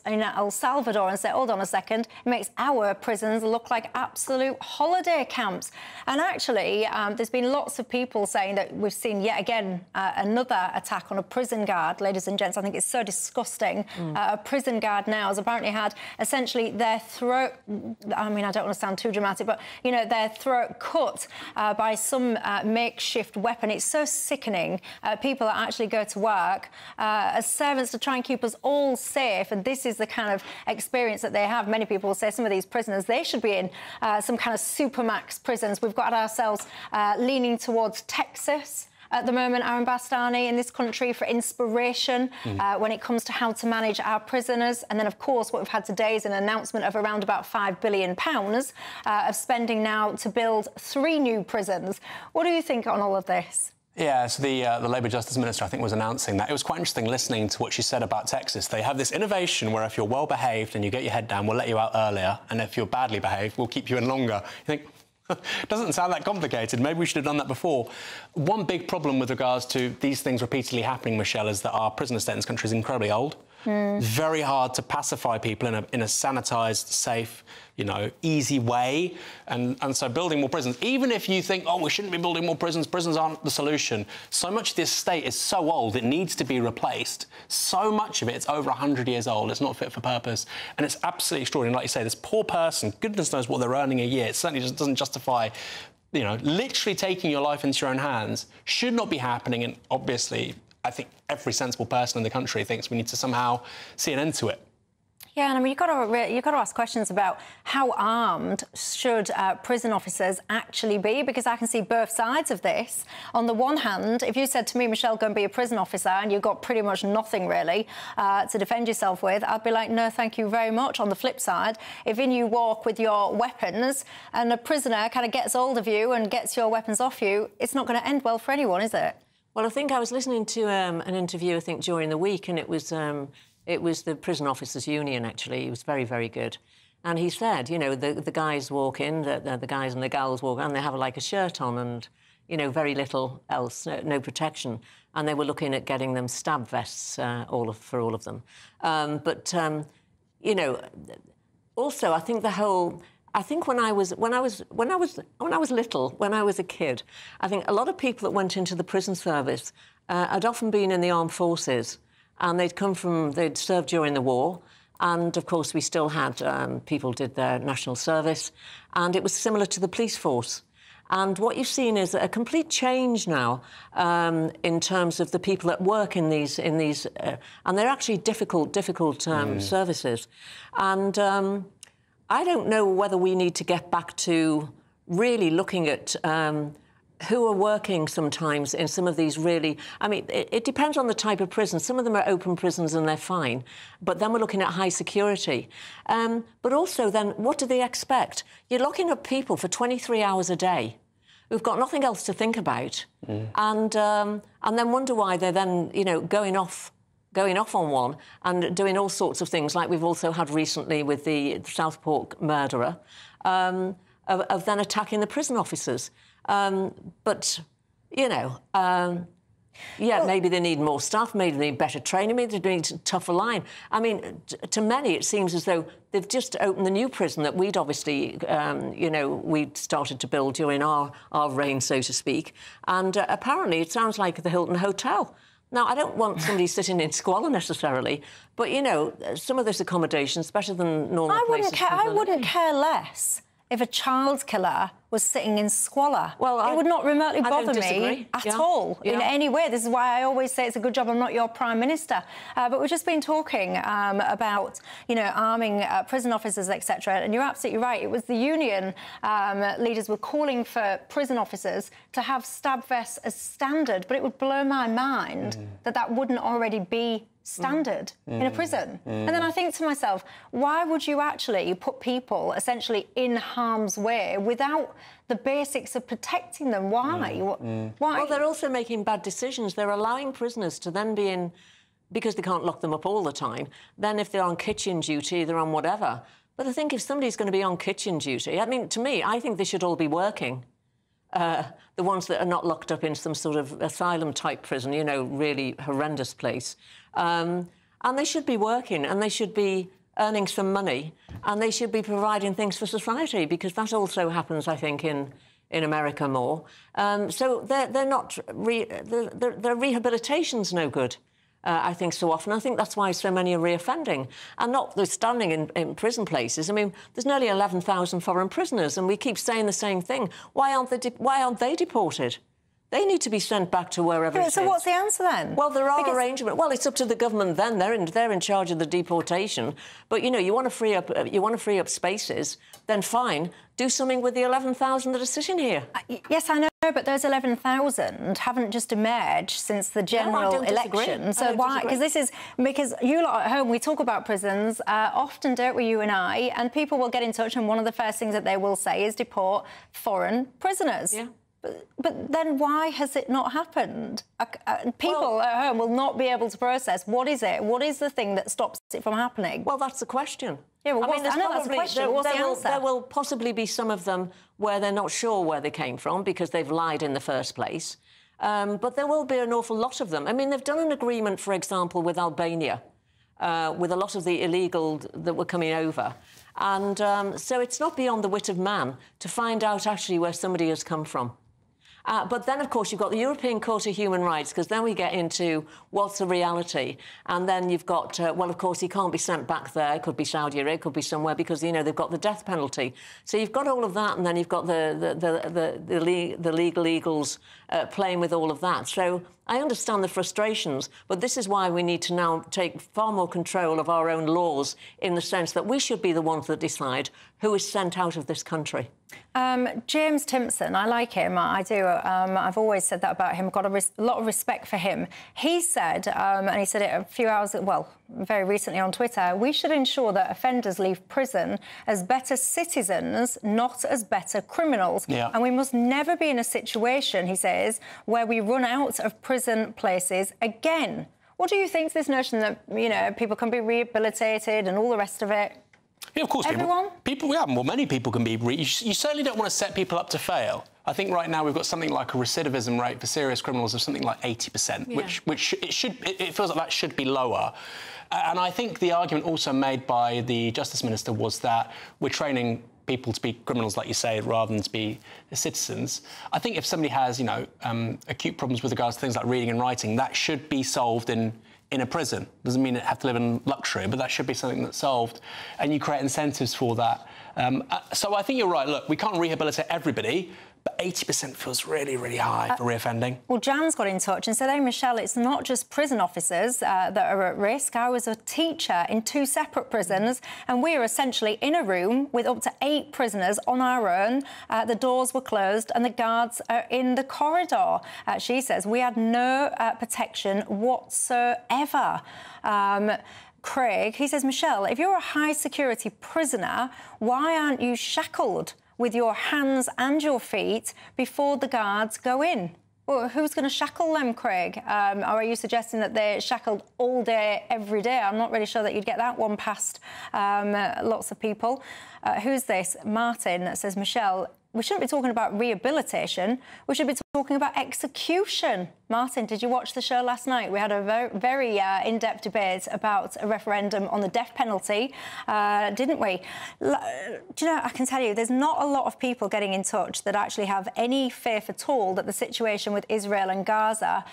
in El Salvador and say, hold on a second, it makes our prisons look like absolute holiday camps. And actually, there's been lots of people saying that we've seen yet again another attack on a prison guard. Ladies and gents, I think it's so disgusting. A prison guard now has apparently had essentially their throat, I mean, I don't want to sound too dramatic, but, their throat cut by some makeshift weapon. It's so sickening. People that actually go to work as servants to try and keep us all safe, and this is the kind of experience that they have. Many people will say some of these prisoners, they should be in some kind of supermax prisons. We've got ourselves leaning towards Texas at the moment, Aaron Bastani, in this country for inspiration when it comes to how to manage our prisoners. And then, of course, what we've had today is an announcement of around about £5 billion of spending now to build 3 new prisons. What do you think on all of this? Yeah, so the Labour Justice Minister, I think, was announcing that. It was quite interesting listening to what she said about Texas. They have this innovation where if you're well-behaved and you get your head down, we'll let you out earlier, and if you're badly behaved, we'll keep you in longer. You think, doesn't sound that complicated. Maybe we should have done that before. One big problem with regards to these things repeatedly happening, Michelle, is that our prison estate in this country is incredibly old. Very hard to pacify people in a sanitised, safe, easy way. And so building more prisons, even if you think, oh, we shouldn't be building more prisons, prisons aren't the solution. So much of this estate is so old, it needs to be replaced. So much of it, it's over 100 years old. It's not fit for purpose. And it's absolutely extraordinary. Like you say, this poor person, goodness knows what they're earning a year. It certainly just doesn't justify, literally taking your life into your own hands. Should not be happening. And obviously, I think every sensible person in the country thinks we need to somehow see an end to it. Yeah, and I mean, you've got to ask questions about how armed should prison officers actually be, because I can see both sides of this. On the one hand, if you said to me, Michelle, go and be a prison officer, and you've got pretty much nothing really to defend yourself with, I'd be like, no, thank you very much. On the flip side, if in you walk with your weapons and a prisoner kind of gets hold of you and gets your weapons off you, it's not going to end well for anyone, is it? Well, I think I was listening to an interview, I think, during the week, and it was the Prison Officers Union, actually. It was very, very good. And he said, you know, the guys walk in, the guys and the gals walk in, and they have like a shirt on and, you know, very little else, no protection. And they were looking at getting them stab vests for all of them. You know, also I think when I was little, when I was a kid, I think a lot of people that went into the prison service had often been in the armed forces, and they'd served during the war. And, of course, we still had people did their national service, and it was similar to the police force. And what you've seen is a complete change now in terms of the people that work in these, and they're actually difficult services. And I don't know whether we need to get back to really looking at who are working sometimes in some of these really... I mean, it depends on the type of prison. Some of them are open prisons and they're fine. But then we're looking at high security. But also then, what do they expect? You're locking up people for 23 hours a day who've got nothing else to think about, and then wonder why they're then, you know, going off on one and doing all sorts of things, like we've also had recently with the Southport murderer, of then attacking the prison officers. But, you know, maybe they need more staff, maybe they need better training, maybe they need a tougher line. I mean, to many, it seems as though they've just opened the new prison that we'd obviously, you know, we'd started to build during our reign, so to speak. And apparently it sounds like the Hilton Hotel. Now, I don't want somebody sitting in squalor necessarily, but, you know, some of this accommodation is better than normal places. I wouldn't care less if a child killer was sitting in squalor. Well, it would not remotely bother me at all in any way. This is why I always say it's a good job I'm not your Prime Minister. But we've just been talking about, you know, arming prison officers, etc. And you're absolutely right. It was the union leaders were calling for prison officers to have stab vests as standard, but it would blow my mind that wouldn't already be standard in a prison. And then I think to myself, why would you actually put people essentially in harm's way without the basics of protecting them? Why? Why? Well, they're also making bad decisions. They're allowing prisoners to then be in, because they can't lock them up all the time, then if they're on kitchen duty, they're on whatever. But I think if somebody's going to be on kitchen duty, I mean, to me, I think they should all be working. The ones that are not locked up in some sort of asylum-type prison, you know, really horrendous place. And they should be working, and they should be earning some money, and they should be providing things for society, because that also happens, I think, in America more. So they're not... their rehabilitation's no good. I think so often. I think that's why so many are reoffending. And notwithstanding in prison places, I mean, there's nearly 11,000 foreign prisoners, and we keep saying the same thing. Why aren't they deported? They need to be sent back to wherever it is. So what's the answer then? Well, there are arrangements. Well, it's up to the government then. They're in charge of the deportation. But, you know, you want to free up spaces, then fine, do something with the 11,000 that are sitting here. Yes, I know, but those 11,000 haven't just emerged since the general election. So why? Because you lot at home, we talk about prisons often, don't we, you and I, and people will get in touch, and one of the first things that they will say is deport foreign prisoners. Yeah. But then why has it not happened? People at home will not be able to process. What is it? What is the thing that stops it from happening? Well, that's the question. Yeah, well, I know that's the question. What's the answer? There will possibly be some of them where they're not sure where they came from because they've lied in the first place. But there will be an awful lot of them. I mean, they've done an agreement, for example, with Albania, with a lot of the illegal that were coming over. And so it's not beyond the wit of man to find out actually where somebody has come from. But then, of course, you've got the European Court of Human Rights, because then we get into what's the reality. And then you've got, well, of course, he can't be sent back there. It could be Saudi Arabia, it could be somewhere, because, you know, they've got the death penalty. So you've got all of that, and then you've got the legal eagles playing with all of that. So I understand the frustrations, but this is why we need to now take far more control of our own laws, in the sense that we should be the ones that decide who is sent out of this country. James Timpson, I like him, I do. I've always said that about him. I've got a lot of respect for him. He said, and he said it a few hours, well, very recently on Twitter, we should ensure that offenders leave prison as better citizens, not as better criminals. Yeah. And we must never be in a situation, he says, where we run out of prison places again. What do you think to this notion that, you know, people can be rehabilitated and all the rest of it? Yeah, of course. Everyone? Many people can be. You certainly don't want to set people up to fail. I think right now we've got something like a recidivism rate for serious criminals of something like 80%, which it feels like that should be lower. And I think the argument also made by the Justice Minister was that we're training people to be criminals, like you say, rather than to be citizens. I think if somebody has, acute problems with regards to things like reading and writing, that should be solved in a prison. Doesn't mean it have to live in luxury, but that should be something that's solved, and you create incentives for that. So I think you're right. Look, we can't rehabilitate everybody, but 80% feels really, really high for reoffending. Well, Jan's got in touch and said, hey, Michelle, it's not just prison officers that are at risk. I was a teacher in 2 separate prisons, and we were essentially in a room with up to 8 prisoners on our own. The doors were closed and the guards are in the corridor. She says we had no protection whatsoever. Craig, he says, Michelle, if you're a high-security prisoner, why aren't you shackled with your hands and your feet before the guards go in? Well, who's going to shackle them, Craig? Or are you suggesting that they're shackled all day, every day? I'm not really sure that you'd get that one past lots of people. Who's this? Martin says, Michelle, we shouldn't be talking about rehabilitation. We should be talking about execution. Martin, did you watch the show last night? We had a very in-depth debate about a referendum on the death penalty, didn't we? Do you know, I can tell you, there's not a lot of people getting in touch that actually have any faith at all that the situation with Israel and Gaza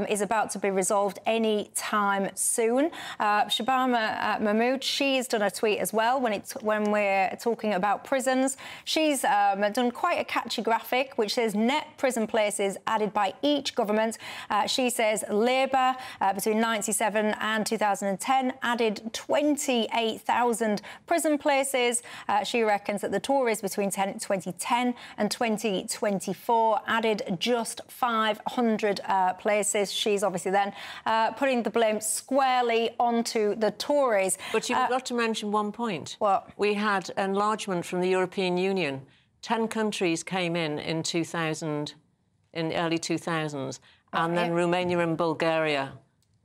is about to be resolved any time soon. Shabama Mahmood, she's done a tweet as well when we're talking about prisons. She's done quite a catchy graphic which says net prison places added by each government. She says Labour between 1997 and 2010 added 28,000 prison places. She reckons that the Tories between 2010 and 2024 added just 500 places. She's obviously then putting the blame squarely onto the Tories. But you've got to mention one point. What? We had enlargement from the European Union. 10 countries came in 2000, in the early 2000s, and then Romania and Bulgaria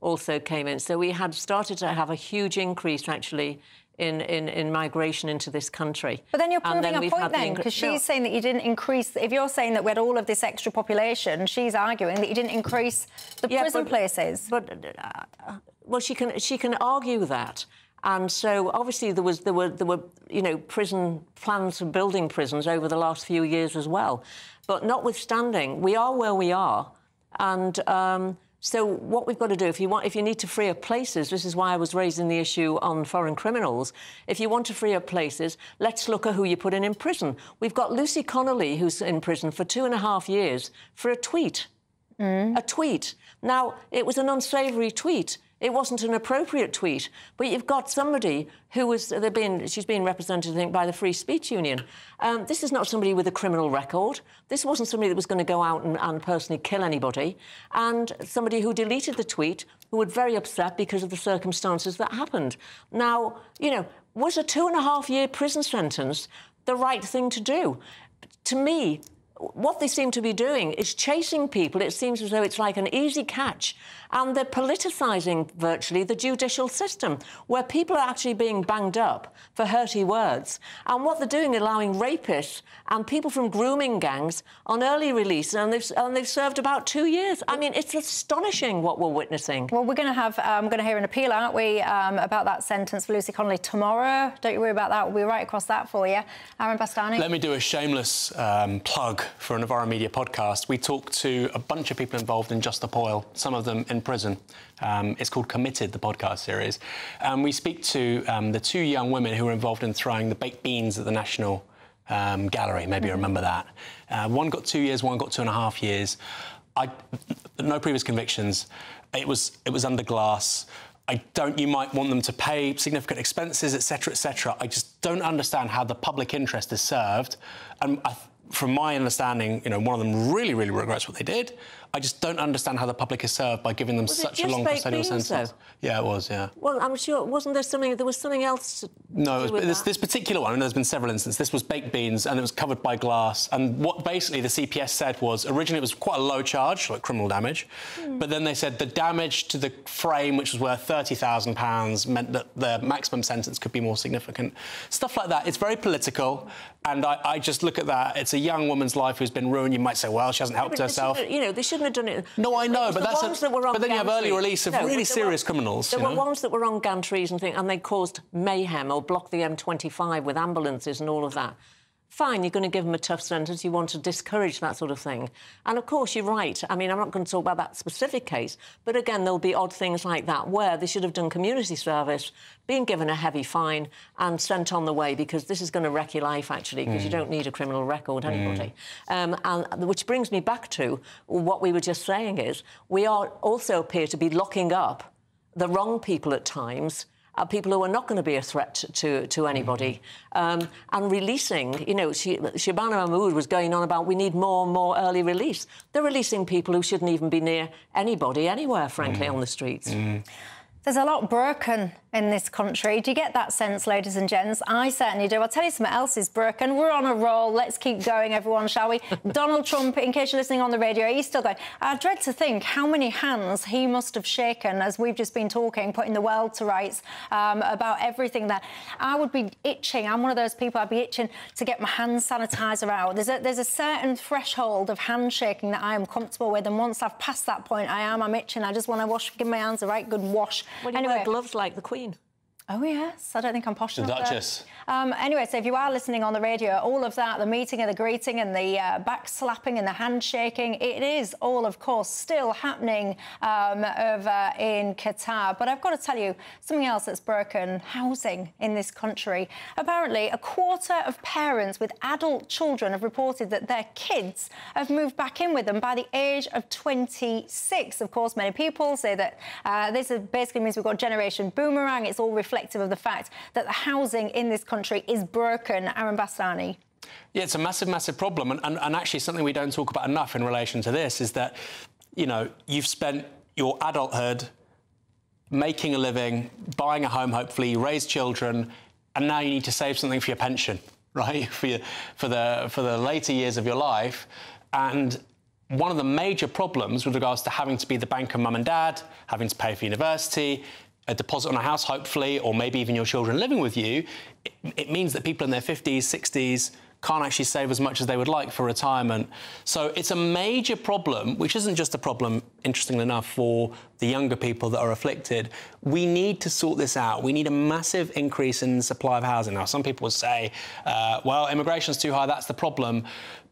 also came in. So we had started to have a huge increase, actually, in migration into this country. But then you're proving a point then, because she's saying that you didn't increase... If you're saying that we had all of this extra population, she's arguing that you didn't increase the prison places. Well, she can argue that. And so, obviously, there were prison plans for building prisons over the last few years as well. But notwithstanding, we are where we are, and so what we've got to do, if you need to free up places, this is why I was raising the issue on foreign criminals. If you want to free up places, let's look at who you put in prison. We've got Lucy Connolly, who's in prison for 2.5 years for a tweet. A tweet. Now, it was an unsavoury tweet. It wasn't an appropriate tweet, but you've got somebody who was... she's being represented, I think, by the Free Speech Union. This is not somebody with a criminal record. This wasn't somebody that was going to go out and personally kill anybody. And somebody who deleted the tweet, who was very upset because of the circumstances that happened. Now, was a 2.5-year prison sentence the right thing to do? To me, what they seem to be doing is chasing people. It seems as though it's like an easy catch. And they're politicising, virtually, the judicial system, where people are actually being banged up for hurty words. And what they're doing is allowing rapists and people from grooming gangs on early release, and they've served about 2 years. I mean, it's astonishing what we're witnessing. Well, we're going to hear an appeal, aren't we, about that sentence for Lucy Connolly tomorrow. Don't you worry about that. We'll be right across that for you. Aaron Bastani. Let me do a shameless plug for an Novara Media podcast. We talked to a bunch of people involved in Just Stop Oil, some of them in prison. It's called Committed, the podcast series. We speak to the 2 young women who were involved in throwing the baked beans at the National Gallery. Maybe you remember that. One got 2 years, one got 2.5 years. No previous convictions. It was under glass. You might want them to pay significant expenses, etc., etc. I just don't understand how the public interest is served. And from my understanding, you know, one of them really, really regrets what they did. I just don't understand how the public is served by giving them such a long custodial sentence. Yeah, it was, yeah. Well, I'm sure, wasn't there something, there was something else to No, do with this particular one, and there's been several instances, this was baked beans and it was covered by glass. And what basically the CPS said was, originally it was quite a low charge, like criminal damage, but then they said the damage to the frame, which was worth £30,000, meant that the maximum sentence could be more significant. Stuff like that. It's very political, and I just look at that. It's a young woman's life who's been ruined. You might say, well, she hasn't helped herself. You know, they shouldn't have done it. No, I know, but that's but then you have early release of really serious criminals. There were ones that were on gantries and they caused mayhem or blocked the M25 with ambulances and all of that. Fine, you're going to give them a tough sentence. You want to discourage that sort of thing. And, of course, you're right. I mean, I'm not going to talk about that specific case, but, again, there'll be odd things like that where they should have done community service, been given a heavy fine and sent on the way, because this is going to wreck your life, actually, because you don't need a criminal record, anybody. And which brings me back to what we were just saying is we also appear to be locking up the wrong people at times, people who are not going to be a threat to anybody, and releasing, you know, Shabana Mahmood was going on about we need more and more early release. They're releasing people who shouldn't even be near anybody anywhere, frankly, on the streets. There's a lot broken in this country. Do you get that sense, ladies and gents? I certainly do. I'll tell you something else is broken. We're on a roll. Let's keep going, everyone, shall we? Donald Trump, in case you're listening on the radio, he's still going. I dread to think how many hands he must have shaken as we've just been talking, putting the world to rights about everything that I would be itching. I'm one of those people, I'd be itching to get my hand sanitizer out. There's a certain threshold of handshaking that I am comfortable with, and once I've passed that point, I'm itching. I just want to give my hands a right good wash. Well, you wear gloves like the Queen. Oh, yes. I don't think I'm posh enough. The Duchess. Anyway, so if you are listening on the radio, all of that, the meeting and the greeting and the back-slapping and the handshaking, it is all, of course, still happening over in Qatar. But I've got to tell you something else that's broken, housing in this country. Apparently, a quarter of parents with adult children have reported that their kids have moved back in with them by the age of 26. Of course, many people say that this basically means we've got Generation Boomerang. It's all reflective of the fact that the housing in this country is broken. Aaron Bastani. Yeah, it's a massive, massive problem. And actually something we don't talk about enough in relation to this is that, you know, you've spent your adulthood making a living, buying a home, hopefully, you raise children, and now you need to save something for your pension, right, for the later years of your life. And one of the major problems with regards to having to be the bank of mum and dad, having to pay for university, a deposit on a house, hopefully, or maybe even your children living with you, it means that people in their 50s, 60s can't actually save as much as they would like for retirement. So it's a major problem, which isn't just a problem, interestingly enough, for the younger people that are afflicted. We need to sort this out. We need a massive increase in the supply of housing. Now, some people would say, well, immigration's too high, that's the problem.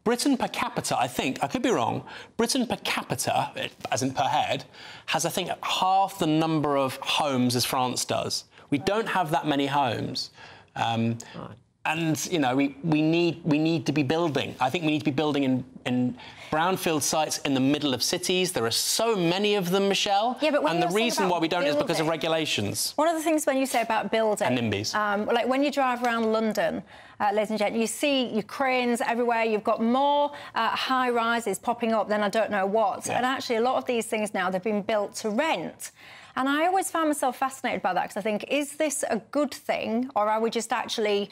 Britain per capita, I think, I could be wrong, Britain per capita, as in per head, has, I think, half the number of homes as France does. We don't have that many homes. And, you know, we need to be building. I think we need to be building in brownfield sites in the middle of cities. There are so many of them, Michelle. Yeah, but and the reason why we don't is because of regulations. One of the things when you say about building... And NIMBYs. Like when you drive around London, ladies and gentlemen, you see your cranes everywhere. You've got more high-rises popping up than I don't know what. Yeah. And actually, a lot of these things now, they've been built to rent. And I always found myself fascinated by that because I think, is this a good thing, or are we just actually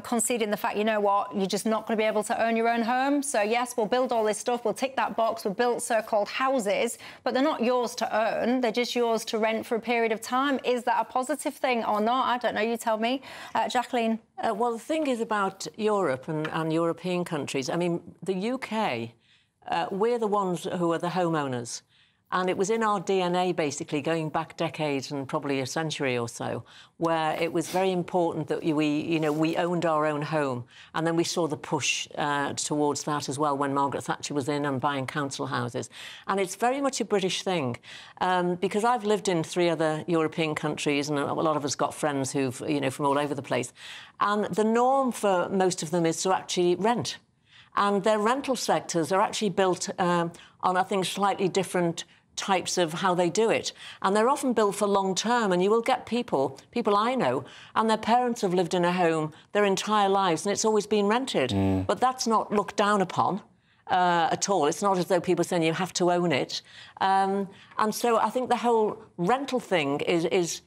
conceding the fact, you know what, you're just not going to be able to own your own home? So, yes, we'll build all this stuff, we'll tick that box, we'll build so-called houses, but they're not yours to own, they're just yours to rent for a period of time. Is that a positive thing or not? I don't know, you tell me. Jacqueline? Well, the thing is about Europe and European countries, I mean, the UK, we're the ones who are the homeowners. And it was in our DNA, basically, going back decades and probably a century or so, where it was very important that we owned our own home. And then we saw the push towards that as well when Margaret Thatcher was in and buying council houses. And it's very much a British thing, because I've lived in 3 other European countries, and a lot of us got friends who've, you know, from all over the place. And the norm for most of them is to actually rent. And their rental sectors are actually built on, I think, slightly different types of how they do it. And they're often built for long term, and you will get people I know, and their parents have lived in a home their entire lives and it's always been rented. But that's not looked down upon at all. It's not as though people are saying you have to own it. And so I think the whole rental thing is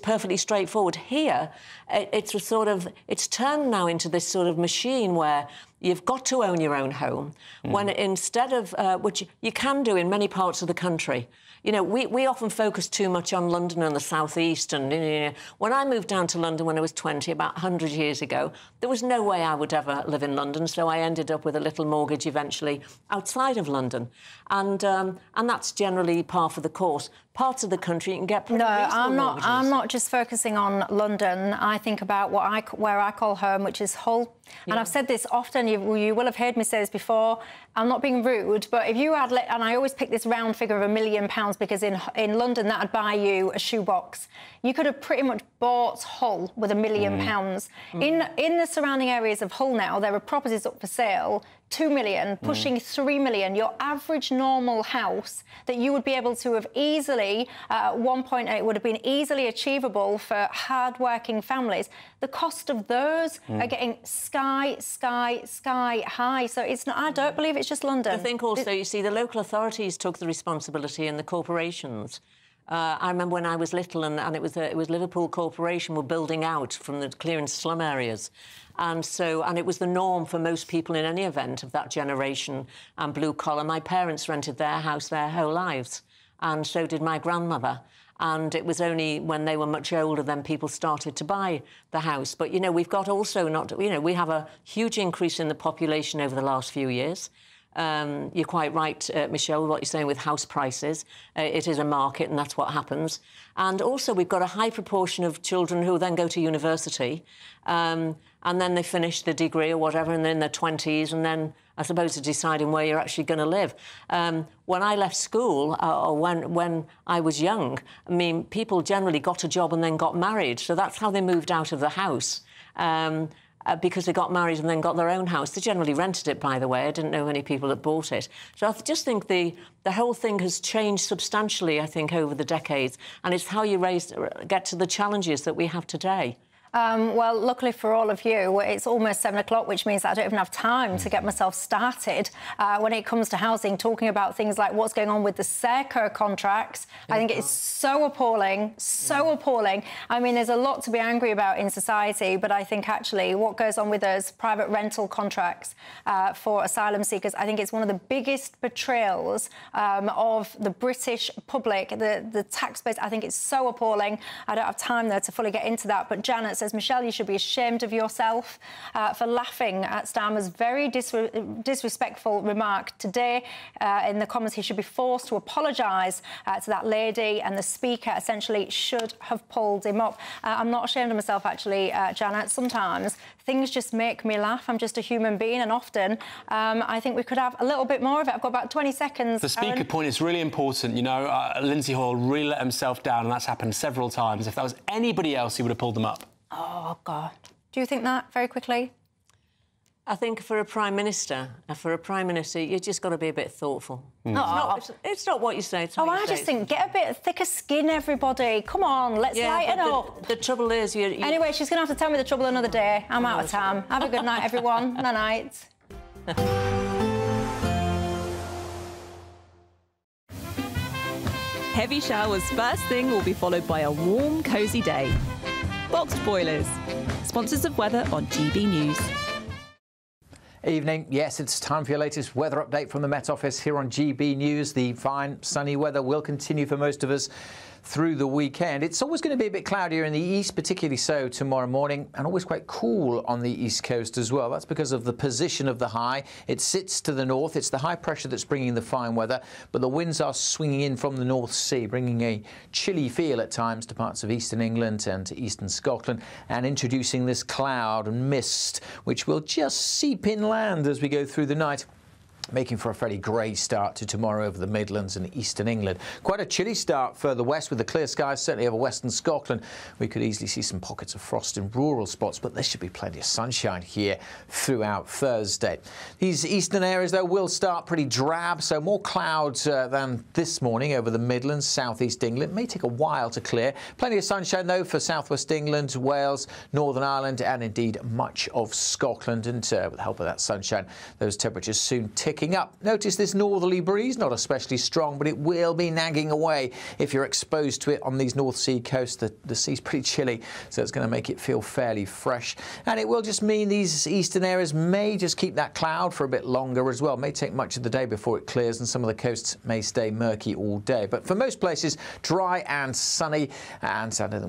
perfectly straightforward. Here, it's turned now into this sort of machine where you've got to own your own home, when instead of, which you can do in many parts of the country. You know, we often focus too much on London and the South East. And when I moved down to London when I was 20, about 100 years ago, there was no way I would ever live in London. So I ended up with a little mortgage eventually outside of London. And that's generally par for the course. Parts of the country you can get pretty reasonable mortgages. I'm not just focusing on London. I think about where I call home, which is Hull. And I've said this often. You will have heard me say this before. I'm not being rude, but if you had, and I always pick this round figure of £1 million because in London that would buy you a shoebox. You could have pretty much bought Hull with £1 million. In the surrounding areas of Hull now, there are properties up for sale. 2 million, pushing 3 million. Your average normal house that you would be able to have easily, 1.8 would have been easily achievable for hard-working families. The cost of those are getting sky high. So it's not. I don't believe it's just London. I think also, you see, the local authorities took the responsibility and the corporations. I remember when I was little, and it was Liverpool Corporation were building out from the clearing slum areas. And it was the norm for most people in any event of that generation and blue collar. My parents rented their house their whole lives, and so did my grandmother. And it was only when they were much older then people started to buy the house. But, you know, we've got also we have a huge increase in the population over the last few years. You're quite right, Michelle, what you're saying with house prices. It is a market, and that's what happens. And also we've got a high proportion of children who then go to university, and then they finish the degree or whatever, and they're in their 20s, and then I suppose they're deciding where you're actually going to live. When I left school, or when I was young, I mean, people generally got a job and then got married, so that's how they moved out of the house. Because they got married and then got their own house. They generally rented it, by the way. I didn't know any people that bought it. So I just think the whole thing has changed substantially, I think, over the decades. And it's how you get to the challenges that we have today. Well, luckily for all of you, it's almost 7 o'clock, which means that I don't even have time to get myself started when it comes to housing, talking about things like what's going on with the Serco contracts. I think it's so appalling, so appalling. I mean, there's a lot to be angry about in society, but I think actually what goes on with those private rental contracts for asylum seekers, I think it's one of the biggest betrayals of the British public, the tax base. I think it's so appalling. I don't have time, though, to fully get into that, but Janet says, Michelle, you should be ashamed of yourself for laughing at Starmer's very disrespectful remark today. In the comments, he should be forced to apologise to that lady, and the Speaker essentially should have pulled him up. I'm not ashamed of myself, actually, Janet. Sometimes things just make me laugh. I'm just a human being, and often I think we could have a little bit more of it. I've got about 20 seconds. The Speaker point is really important. You know, Lindsay Hoyle really let himself down, and that's happened several times. If that was anybody else, he would have pulled them up. Oh, God. Do you think that, very quickly? I think for a Prime Minister, you just got to be a bit thoughtful. It's not what you say. I just think, get a bit thicker skin, everybody. Come on, let's lighten up. The trouble is... Anyway, she's going to have to tell me the trouble another day. I'm out of time. Have a good night, everyone. Night. Heavy showers first thing will be followed by a warm, cosy day. Boxed Boilers, sponsors of weather on GB News. Evening. Yes, it's time for your latest weather update from the Met Office here on GB News. The fine, sunny weather will continue for most of us through the weekend. It's always going to be a bit cloudier in the east, particularly so tomorrow morning, and always quite cool on the east coast as well. That's because of the position of the high. It sits to the north. It's the high pressure that's bringing the fine weather, but the winds are swinging in from the North Sea, bringing a chilly feel at times to parts of eastern England and to eastern Scotland, and introducing this cloud and mist, which will just seep inland as we go through the night. making for a fairly grey start to tomorrow over the Midlands and eastern England. Quite a chilly start further west with the clear skies, certainly over western Scotland. We could easily see some pockets of frost in rural spots, but there should be plenty of sunshine here throughout Thursday. These eastern areas, though, will start pretty drab, so more clouds than this morning over the Midlands, southeast England. It may take a while to clear. Plenty of sunshine, though, for southwest England, Wales, Northern Ireland, and indeed much of Scotland. And with the help of that sunshine, those temperatures soon ticking up. Notice this northerly breeze, not especially strong, but it will be nagging away if you're exposed to it on these North Sea coasts. The sea's pretty chilly, so it's going to make it feel fairly fresh. And it will just mean these eastern areas may just keep that cloud for a bit longer as well. It may take much of the day before it clears, and some of the coasts may stay murky all day. But for most places, dry and sunny, and